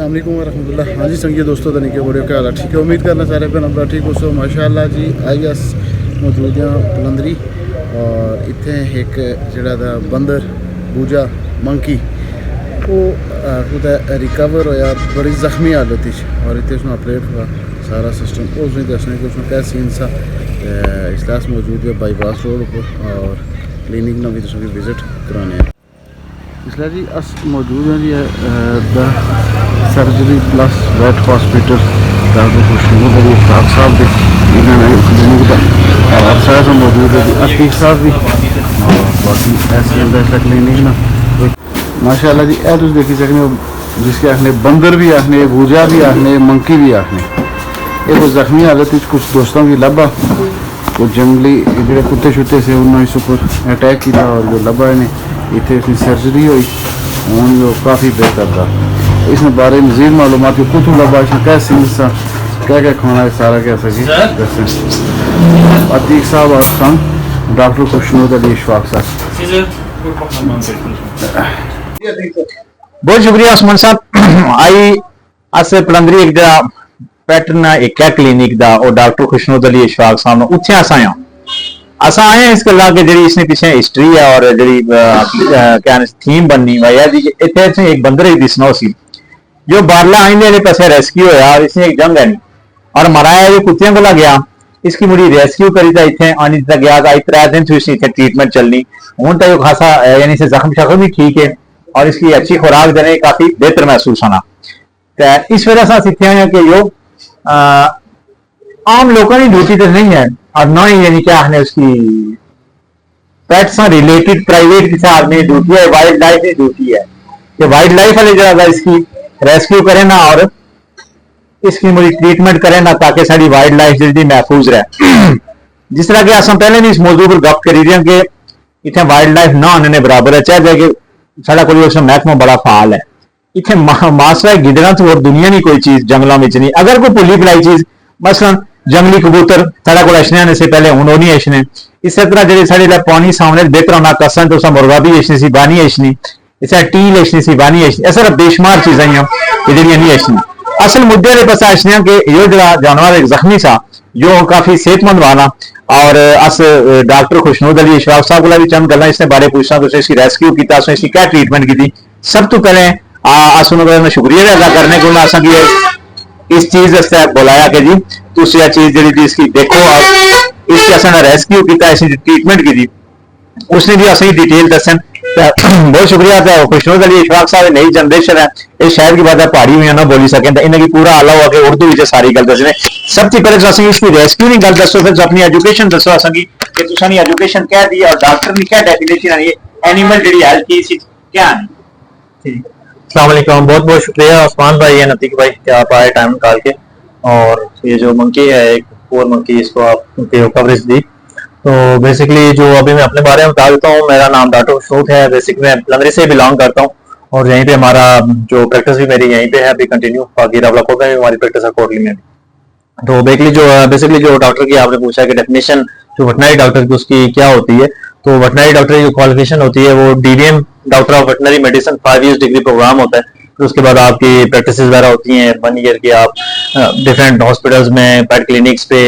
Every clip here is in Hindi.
अस्सलाम वालेकुम वरहमतुल्लाह। हाँ जी संगी दोस्तों तो निके बड़े क्या हाल है? ठीक है, उम्मीद करना सारे भैन भरा ठीक हो। सो माशाअल्लाह जी आई अस मौजूद हैं पलंदरी और इत्थे एक जड़ा दा बंदर बूजा मंकी वो कुदै रिकवर होया बड़ी जख्मी हालत और इतने उसमें ऑपरेट हुआ सारा सिस्टम उसने दसने कि उसमें क्या सीन सा इजलास मौजूद है बाईपास रोड पर और क्लिनिक ना भी तुम विजिट कराने हैं। इसलिए जी अस मौजूद हैं ji the surgery plus vet hospital doctor Khushnoor Ali Ishfaq साहब भी इन्होंने क्लिनिक का और सारा सब मौजूद है जी अतीक साहब भी और बाकी ऐसे अंदर क्लिनिक ना माशाल्लाह जी ए तुम देखी सकने जिसके आखने बंदर भी आखने बूजा भी आखने मंकी भी आखने ये कुछ जख्मी हालत कुछ दोस्तों की लभा कुछ जंगली जो कुत्ते शुत्ते से उन्होंने इस ऊपर अटैक किया और जो लभा इन्हें इतने उसकी सर्जरी हुई हूँ जो काफ़ी बेहतर था। इस बारे में मज़ीद मालूमात कि कुछ लभा इसमें क्या सीन सा क्या क्या खाना है सारा क्या सकी दसें अतीक साहब और खान डॉक्टर खुशनूर अली इशफाक साहब। बहुत शुक्रिया उस्मान साहब। आई अस पलंदरी एक पैटर्न एक क्लिनिक दा और डॉक्टर खुशनूर अली इशफाक साहब उत्थे अस आया असा आए इस गल्ला के जी इसने पीछे हिस्टरी है और जी क्या थीम बननी भाई है जी इतने एक बंदर ही दिसना सी जो बारला आइंदे पासे रेस्क्यू होया और इसने एक जंग है और मराया जो कुत्तियां को गया इसकी मुड़ी रेस्क्यू करी था इतने आनी तक गया था 3 दिन थी इसकी ट्रीटमेंट चलनी हूं तो खासा यानी से जख्म शख्म भी ठीक है और इसकी अच्छी खुराक देने काफी बेहतर महसूस होना इस वजह से इतने आए कि जो आम लोगों की ड्यूटी तो नहीं है और ना ही यानी क्या है उसकी पेट्स से रिलेटेड प्राइवेट किसी आदमी ड्यूटी है वाइल्ड लाइफ की ड्यूटी है कि वाइल्ड लाइफ वाले जरा इसकी रेस्क्यू करे ना और इसकी मुझे ट्रीटमेंट करें ना ताकि साड़ी वाइल्ड लाइफ जल्दी महफूज रहे। जिस तरह के असम पहले भी इस मौजूद पर गप करी रहे हैं कि इतने वाइल्ड लाइफ ना आने बराबर है चाहे कि साढ़ा कोई उसमें महकमा बड़ा फाल है इतने मासरा गिदड़ा तो और दुनिया नहीं कोई चीज जंगलों में नहीं अगर कोई भुली भलाई चीज मसलन जंगली कबूतर साढ़ा को अछने आने से पहले हूं नहीं अछने इस तरह जो साढ़े पानी सामने बेहतर होना कसन तो उस मुर्गा भी अछनी सी बानी अछनी इस टील अछनी सी बानी अछनी ऐसा बेशुमार चीजें जी नहीं अछनी असल मुद्दे के पास अछने कि यो जो जानवर एक जख्मी सा जो काफी सेहतमंद वाला और अस डॉक्टर खुशनूर अली इशफाक साहब को भी चंद गल्लां इसने बारे पूछना तो इसकी रेस्क्यू किया इसकी क्या ट्रीटमेंट की सब तो पहले अस उन्होंने शुक्रिया भी अदा करने को इस चीज बुलाया कि जी तुम यह चीज जी इसकी देखो और इसकी असने रेस्क्यू किया इसकी ट्रीटमेंट की उसने भी असली डिटेल दसन बहुत शुक्रिया खुशनूर अली इशफाक साहब नई जनरेशन है इस शहर की बात पहाड़ी में ना बोली सकें तो इन्हें पूरा आला हुआ कि उर्दू में सारी गल दसने सबसे पहले असं इसकी रेस्क्यू की गल दसो फिर अपनी एजुकेशन दसो असंगी कि तुसानी एजुकेशन क्या दी और डॉक्टर की क्या डेफिनेशन है एनिमल जी हेल्थ की क्या है। अस्सलाम वालेकुम, बहुत बहुत शुक्रिया उस्मान भाई या नतीक भाई कि आप आए टाइम निकाल के और ये जो मंकी है एक पोर मंकी इसको आप कवरेज दी। तो बेसिकली जो अभी मैं अपने बारे में बता देता हूँ, मेरा नाम डॉक्टर खुशनूर है। बेसिकली मैं पलंदरी से बिलोंग करता हूँ और यहीं पे हमारा जो प्रैक्टिस भी मेरी यहीं पे है अभी कंटिन्यू, बाकी रावलाकोट में भी हमारी प्रैक्टिस है कोटली में भी। तो बेसिकली जो डॉक्टर की आपने पूछा कि डेफिनेशन जो वेटनरी डॉक्टर की उसकी क्या होती है, तो वेटनरी डॉक्टर की जो क्वालिफिकेशन होती है वो DVM doctor of veterinary medicine 5 years degree program होता है। फिर उसके बाद आपकी प्रैक्टिस वगैरह होती हैं 1 ईयर की, आप डिफरेंट हॉस्पिटल्स में, पेट क्लिनिक्स पे,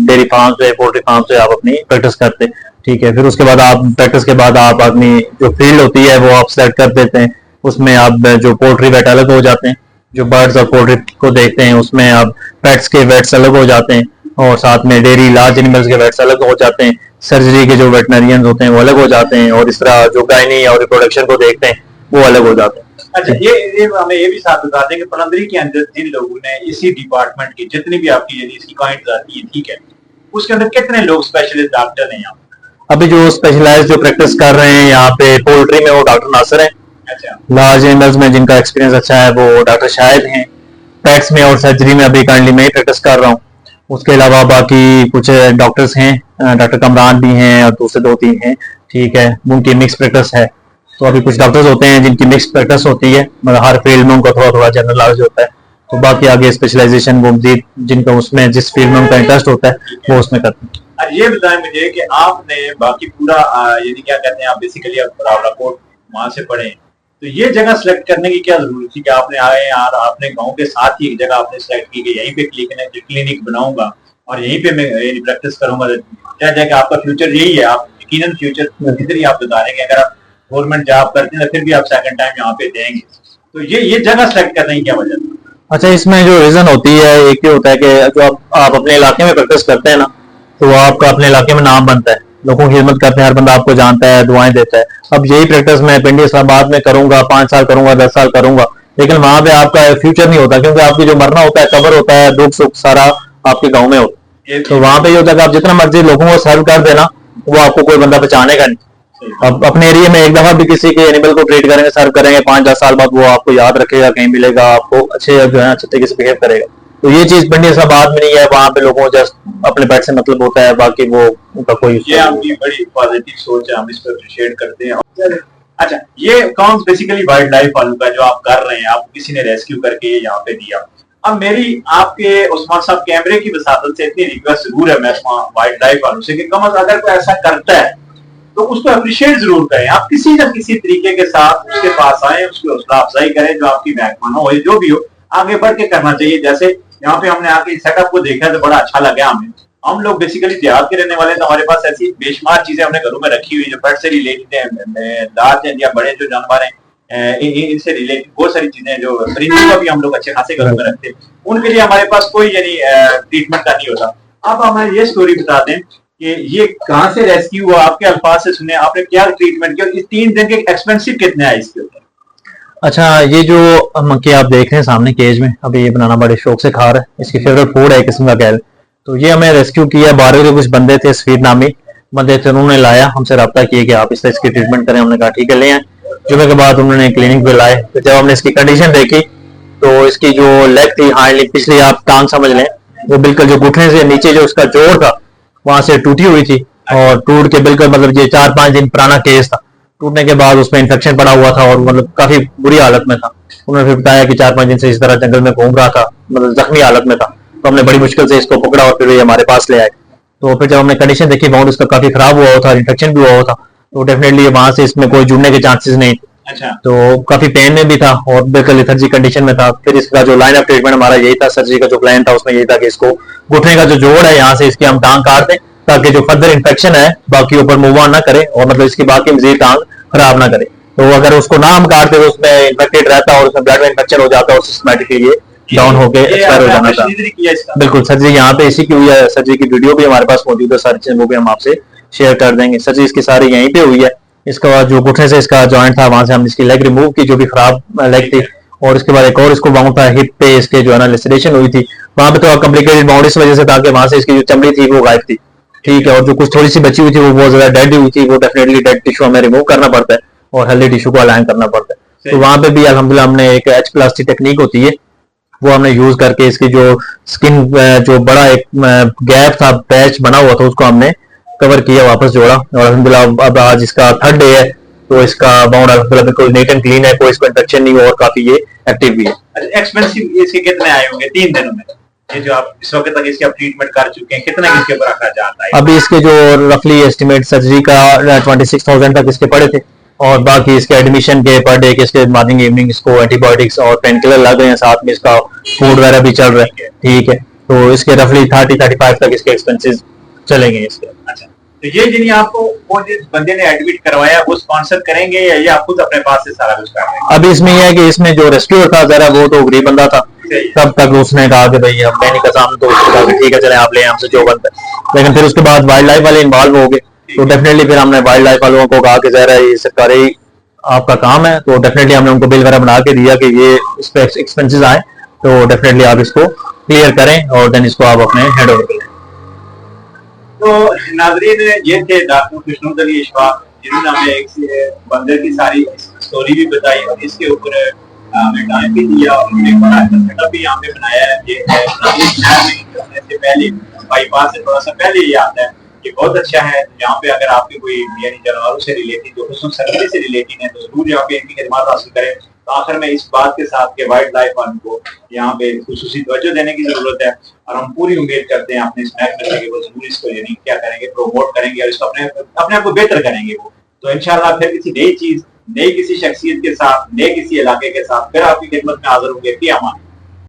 डेयरी फार्म पे, पोल्ट्री फार्म पे आप अपनी प्रैक्टिस करते, ठीक है। फिर उसके बाद आप प्रैक्टिस के बाद आप अपनी जो फील्ड होती है वो आप सेलेक्ट कर देते हैं, उसमें आप जो पोल्ट्री वेट अलग हो जाते हैं, जो बर्ड्स और पोल्ट्री को देखते हैं उसमें आप पेट्स के वेट्स अलग हो जाते हैं और साथ में डेयरी लार्ज एनिमल्स के वेट्स अलग हो जाते हैं, सर्जरी के जो वेटनरियंस होते हैं वो अलग हो जाते हैं और इस तरह जो गायनी और रिप्रोडक्शन को देखते हैं वो अलग हो जाते हैं। अच्छा, ये हमें ये भी साथ बता दें कि पलंदरी के अंदर जिन लोगों ने इसी डिपार्टमेंट की जितनी भी आपकी यानी इसकी क्लाइंट्स आती है, ठीक है, उसके अंदर कितने लोग स्पेशलिस्ट डॉक्टर हैं यहाँ? अभी जो स्पेशलाइज्ड जो प्रैक्टिस कर रहे हैं यहाँ पे पोल्ट्री में वो डॉक्टर नासिर हैं। अच्छा, लार्ज एनिमल्स में जिनका एक्सपीरियंस अच्छा है वो डॉक्टर शाहिद हैं। पेट्स में और सर्जरी में अभी करंटली मैं ही प्रैक्टिस कर रहा हूँ। उसके अलावा बाकी कुछ डॉक्टर्स हैं, डॉक्टर कमरान भी हैं और दूसरे 2-3 हैं, ठीक है, उनकी मिक्स प्रैक्टिस है। तो अभी कुछ डॉक्टर्स होते हैं जिनकी मिक्स प्रैक्टिस होती है, मतलब हर फील्ड में उनका थोड़ा थोड़ा जनरल नॉलेज होता है। तो बाकी आगे स्पेशलाइजेशन वो मजीद जिनका उसमें जिस फील्ड में उनका इंटरेस्ट होता है वो उसमें करते हैं। ये बताएं मुझे कि आपने बाकी पूरा यानी क्या कहते हैं आप बेसिकली आप रावलाकोट वहां से पढ़े, तो ये जगह सेलेक्ट करने की क्या जरूरत थी कि आपने आए यार, आपने गांव के साथ ही एक जगह आपने सेलेक्ट की कि यहीं पे क्लिनिक बनाऊंगा और यहीं पे मैं प्रैक्टिस करूंगा, क्या जाए कि आपका फ्यूचर यही है, आप यकीनन फ्यूचर इधर ही आप गुजारेंगे। अगर आप गवर्नमेंट जॉब करते हैं तो फिर भी आप सेकंड टाइम यहाँ पे देंगे। तो ये जगह सेलेक्ट करने की क्या वजह थी? अच्छा, इसमें जो रीजन होती है एक ये होता है कि जो आप अपने इलाके में प्रैक्टिस करते हैं ना, तो आपका अपने इलाके में नाम बनता है, लोगों की खिदमत करते हैं, हर बंदा आपको जानता है, दुआएं देता है। अब यही प्रैक्टिस मैं पिंडी इस्लामाबाद में करूंगा, 5 साल करूंगा, 10 साल करूंगा, लेकिन वहां पे आपका फ्यूचर नहीं होता, क्योंकि आपकी जो मरना होता है, कबर होता है, दुख सुख सारा आपके गाँव में होता है। तो वहां पे ये होता है कि आप जितना मर्जी लोगों को सर्व कर देना, वो आपको कोई बंदा पहचानेगा नहीं। अब अपने एरिया में एक दफा भी किसी के एनिमल को ट्रीट करेंगे, सर्व करेंगे, 5-10 साल बाद वो आपको याद रखेगा, कहीं मिलेगा आपको अच्छे जो है अच्छे तरीके से बिहेव करेगा। तो ये चीज पिंडी इस्लामाबाद में नहीं है, वहाँ पे लोगों को जस्ट अपने पेट से मतलब होता है, बाकी वो उनका कोई ये आपकी बड़ी पॉजिटिव सोच है, हम इस पर अप्रिशिएट करते हैं। अच्छा, ये काम बेसिकली वाइल्ड लाइफ वालों का जो आप कर रहे हैं, आप किसी ने रेस्क्यू करके ये यहाँ पे दिया। अब मेरी आपके उस्मान साहब कैमरे की वसादत से इतनी रिक्वेस्ट जरूर है मैं वाइल्ड लाइफ वालों से कि कम अगर अगर कोई ऐसा करता है तो उसको अप्रिशिएट जरूर करें। आप किसी न किसी तरीके के साथ उसके पास आए, उसकी हौसला अफजाई करें, जो आपकी मेहमान हो जो भी हो, आगे बढ़ के करना चाहिए। जैसे यहाँ पे हमने आके सेटअप को देखा तो बड़ा अच्छा लगा हमें। हम लोग बेसिकली देहात के रहने वाले, तो हमारे पास ऐसी बेशुमार चीजें हमने घरों में रखी हुई जो पेट से रिलेटेड है, दांत या बड़े जो जानवर हैं इनसे रिलेटेड बहुत सारी चीजें जो परिंदों का भी हम लोग अच्छे खासे घरों में रखते हैं, उनके लिए हमारे पास कोई यानी ट्रीटमेंट का नहीं होता। अब हमें ये स्टोरी बता दें कि ये कहाँ से रेस्क्यू हुआ, आपके अल्फाज से सुने, आपने क्या ट्रीटमेंट किया, इस 3 दिन के एक्सपेंसिव कितने आए इसके ऊपर? अच्छा, ये जो मंकी आप देख रहे हैं सामने केज में, अभी ये बनाना बड़े शौक से खा रहा है, इसकी फेवरेट फूड है किस्म का कैल। तो ये हमें रेस्क्यू किया, 12 के कुछ बंदे थे, सफीद नामी बंदे थे, उन्होंने लाया, हमसे रब्ता किया कि आप इसकी ट्रीटमेंट करें। हमने कहा ठीक है ले आए। जुमे के बाद उन्होंने क्लिनिक पे लाए, तो जब हमने इसकी कंडीशन देखी तो इसकी जो लेग थी, हार्ड लेग, पिछली आप टांग समझ लें, वो बिल्कुल जो घुटने से नीचे जो उसका जोड़ था वहां से टूटी हुई थी, और टूट के बिल्कुल मतलब ये 4-5 दिन पुराना केस था। टूटने के बाद उसमें इन्फेक्शन पड़ा हुआ था और मतलब काफी बुरी हालत में था। उन्होंने फिर बताया कि 4-5 दिन से इस तरह जंगल में घूम रहा था, मतलब जख्मी हालत में था। तो हमने बड़ी मुश्किल से इसको पकड़ा और फिर ये हमारे पास ले आए। तो फिर जब हमने कंडीशन देखी, बाउंड उसका काफी खराब हुआ था, इन्फेक्शन भी हुआ था, तो डेफिनेटली वहां से इसमें कोई जुड़ने के चांसेस नहीं। अच्छा, तो काफी पेन में भी था और बिल्कुल लेथर्जी कंडीशन में था। फिर इसका जो लाइन ऑफ ट्रीटमेंट हमारा यही था, सर्जरी का जो प्लान था उसमें यही था कि इसको घुटने का जो जोड़ है यहाँ से इसकी हम टांग काट दें, ताकि जो फर्दर इन्फेक्शन है बाकी ऊपर मूव ऑन ना करे और मतलब इसकी बाकी मजीद टांग खराब ना करे। तो अगर उसको ना हम काटते तो उसमें इन्फेक्टेड रहता और उसमें ब्लड में इन्फेक्शन हो जाता और सिस्टमेटिकली ये डाउन होकर एक्सपायर हो जाना था। बिल्कुल, सर्जरी यहाँ पे इसी की हुई है, सर्जरी की वीडियो भी हमारे पास मौजूद है, सारी चीजें वो भी हम आपसे शेयर कर देंगे। सर्जरी इसकी सारी यहीं पे हुई है। इसका बाद जो घुटने से इसका जॉइंट था वहां से हमने इसकी लेग रिमूव की, जो भी खराब लेग थी, और इसके बाद एक और इसको बाउंड था हिप पे, इसके जो है ना लेसरेशन हुई थी वहां पे, तो कॉम्प्लिकेटेड बाउंड इस वजह से था कि वहां से इसकी जो चमड़ी थी वो गायब थी, ठीक है, और जो कुछ थोड़ी सी बची हुई थी वो बहुत ज्यादा डेड हुई थी। वो डेफिनेटली डेड टिश्यू हमें रिमूव करना पड़ता है और हेल्दी टिश्यू को अलाइन करना पड़ता है। तो वहां पे भी अल्हम्दुलिल्लाह हमने एक एच प्लास्टिक टेक्निक होती है वो हमने यूज करके इसकी जो स्किन जो बड़ा एक गैप था, पैच बना हुआ था, उसको हमने कवर किया, वापस जोड़ा, और अल्हम्दुलिल्लाह अब आज इसका 3rd डे है। तो इसका बाउंड अल्हम्दुलिल्लाह बिल्कुल नीट एंड क्लीन है, कोई इसको इन्फेक्शन नहीं हुआ और काफी ये एक्टिव भी है। एक्सपेंसिव इसके कितने आए होंगे 3 दिनों में? ये जो आप इस वक्त तक इसके आप ट्रीटमेंट कर चुके हैं, कितना इसके ऊपर खर्चा आता है? अभी इसके जो रफली एस्टिमेट सर्जरी का 26,000 तक इसके पड़े थे, और बाकी इसके एडमिशन के पर डे के इसके मॉर्निंग इवनिंग इसको एंटीबायोटिक्स और पेन किलर लग रहे हैं, साथ में इसका फूड वगैरह भी चल रहा है, ठीक है। तो इसके रफली 30-35 तक इसके एक्सपेंसेस चलेंगे इसके। अच्छा, तो ये जिन्हें आपको वो जिस बंदे ने एडमिट करवाया वो स्पॉन्सर करेंगे या ये आप खुद अपने पास से सारा कुछ कर रहे हैं? अभी इसमें यह है कि इसमें जो रेस्क्यूअर था जरा वो तो गरीब बंदा था, तब तक उसने कहा कि भाई अब मैंने कसम, तो उसने कहा कि ठीक है चले आप ले हमसे जो बनता है। लेकिन फिर उसके बाद वाइल्ड लाइफ वाले इन्वॉल्व हो गए, तो डेफिनेटली फिर हमने वाइल्ड लाइफ वालों को कहा कि जरा ये सरकारी आपका काम है, तो डेफिनेटली हमने उनको बिल वगैरह बना के दिया कि ये इस पे एक्सपेंसेस आए, तो डेफिनेटली आप इसको क्लियर करें और देन इसको आप अपने हैंड ओवर करें। तो नाजरीन, ये थे डॉक्टर खुशनूद अली इशफाक, जिन्होंने हमें एक बंदर की सारी स्टोरी भी बताई और इसके ऊपर हमें टाइम भी दिया और हमने बड़ा सेटअप भी यहाँ पे बनाया है। ये करने से पहले बाईपास से थोड़ा सा पहले ये आता है, ये बहुत अच्छा है। यहाँ पे अगर आपके कोई यानी जानवरों से रिलेटेड जो हुस्न सर्विस से रिलेटेड है तो जरूर यहाँ पे इनकी खिदमत हासिल करें। तो आखिर में इस बात के साथ के वाइल्ड लाइफ वालों को यहाँ पे खुसूसी तवज्जो देने की जरूरत है, और हम पूरी उम्मीद करते हैं अपने स्नैक में कि वो जरूर इसको यानी क्या करेंगे, प्रमोट करेंगे और इसको अपने आप को बेहतर करेंगे वो। तो इंशाल्लाह फिर किसी नई चीज नई किसी शख्सियत के साथ, नए किसी इलाके के साथ फिर आपकी खिदमत में हाजिर होंगे। फिर अमान।